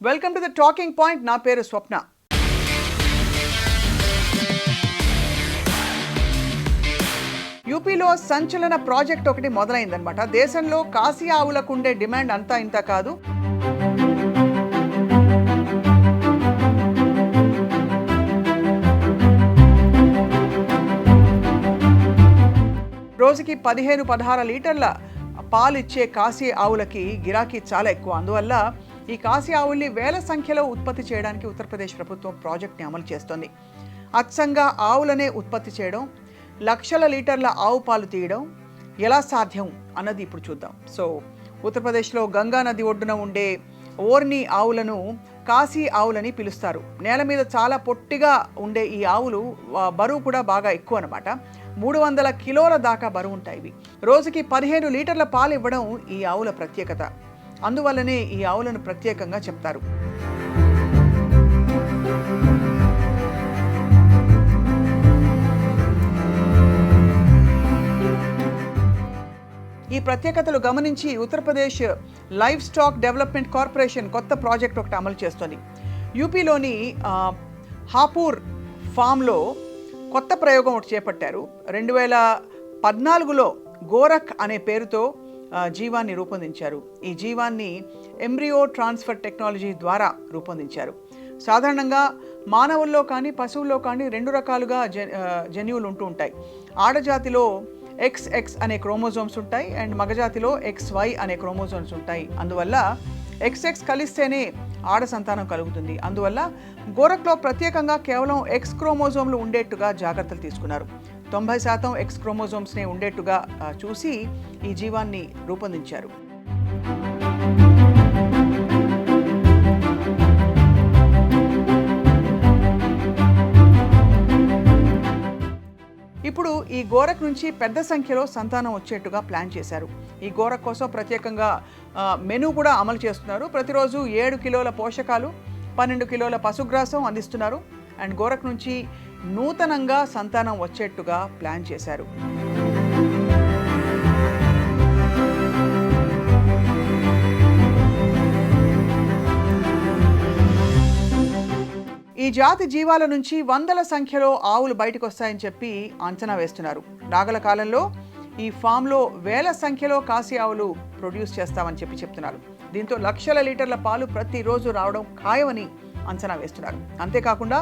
Welcome to the talking point. నా పేరు స్వప్న. యూపీలో సంచలన ప్రాజెక్ట్ ఒకటి మొదలైందనమాట. దేశంలో కాశీ ఆవులకు ఉండే డిమాండ్ అంతా ఇంత కాదు. రోజుకి 15-16 లీటర్ల పాలు ఇచ్చే కాశీ ఆవులకి గిరాకీ చాలా ఎక్కువ. అందువల్ల ఈ కాశీ ఆవుల్ని వేల సంఖ్యలో ఉత్పత్తి చేయడానికి ఉత్తరప్రదేశ్ ప్రభుత్వం ప్రాజెక్ట్ని అమలు చేస్తోంది. అచ్చంగా ఆవులనే ఉత్పత్తి చేయడం, లక్షల లీటర్ల ఆవు పాలు తీయడం ఎలా సాధ్యం అన్నది ఇప్పుడు చూద్దాం. సో ఉత్తరప్రదేశ్లో గంగా నది ఒడ్డున ఉండే ఓర్ని ఆవులను కాశీ ఆవులని పిలుస్తారు. నేల మీద చాలా పొట్టిగా ఉండే ఈ ఆవులు బరువు కూడా బాగా ఎక్కువ అనమాట. 300 కిలోల దాకా బరువు ఉంటాయి ఇవి. రోజుకి 15 లీటర్ల పాలు ఇవ్వడం ఈ ఆవుల ప్రత్యేకత. అందువల్లనే ఈ ఆవులను ప్రత్యేకంగా చెప్తారు. ఈ ప్రత్యేకతలు గమనించి Uttar Pradesh live stack development corporation కొత్త ప్రాజెక్ట్ ఒకటి అమలు చేస్తుంది. యూపీలోని హాపూర్ ఫామ్లో కొత్త ప్రయోగం ఒకటి చేపట్టారు. 2014లో గోరఖ్ అనే పేరుతో జీవాన్ని రూపొందించారు. ఈ జీవాన్ని ఎంబ్రియో ట్రాన్స్ఫర్ టెక్నాలజీ ద్వారా రూపొందించారు. సాధారణంగా మానవుల్లో కానీ పశువుల్లో కానీ 2 రకాలుగా జన్యువులు ఉంటూ ఉంటాయి. ఆడజాతిలో XX అనే క్రోమోజోమ్స్ ఉంటాయి అండ్ మగజాతిలో XY అనే క్రోమోజోమ్స్ ఉంటాయి. అందువల్ల XX కలిస్తేనే ఆడ సంతానం కలుగుతుంది. అందువల్ల గోరఖ్లో ప్రత్యేకంగా కేవలం X క్రోమోజోమ్లు ఉండేట్టుగా జాగ్రత్తలు తీసుకున్నారు. 90% X క్రోమోజోమ్స్నే ఉండేట్టుగా చూసి ఈ జీవాన్ని రూపొందించారు. ఇప్పుడు ఈ గోరఖ్ నుంచి పెద్ద సంఖ్యలో సంతానం వచ్చేట్టుగా ప్లాన్ చేశారు. ఈ గోరఖ్ కోసం ప్రత్యేకంగా మెనూ కూడా అమలు చేస్తున్నారు. ప్రతిరోజు 7 కిలోల పోషకాలు, 12 కిలోల పశుగ్రాసం అందిస్తున్నారు. అండ్ గోరఖ్ నుంచి నూతనంగా సంతానం వచ్చేట్టుగా ప్లాన్ చేశారు. ఈ జాతి జీవాల నుంచి వందల సంఖ్యలో ఆవులు బయటకు వస్తాయని చెప్పి అంచనా వేస్తున్నారు. రాగల కాలంలో ఈ ఫామ్లో వేల సంఖ్యలో కాశీ ఆవులు ప్రొడ్యూస్ చేస్తామని చెప్తున్నారు. దీంతో లక్షల లీటర్ల పాలు ప్రతిరోజు రావడం ఖాయమని అంచనా వేస్తున్నారు. అంతేకాకుండా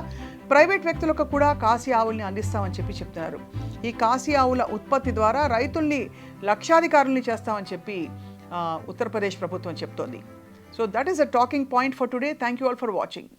ప్రైవేట్ వ్యక్తులకు కూడా కాశీ ఆవుల్ని అందిస్తామని చెప్తున్నారు. ఈ కాశీ ఆవుల ఉత్పత్తి ద్వారా రైతుల్ని లక్షాధికారుల్ని చేస్తామని చెప్పి ఉత్తరప్రదేశ్ ప్రభుత్వం చెప్తోంది. So that is a talking point for today. Thank you all for watching.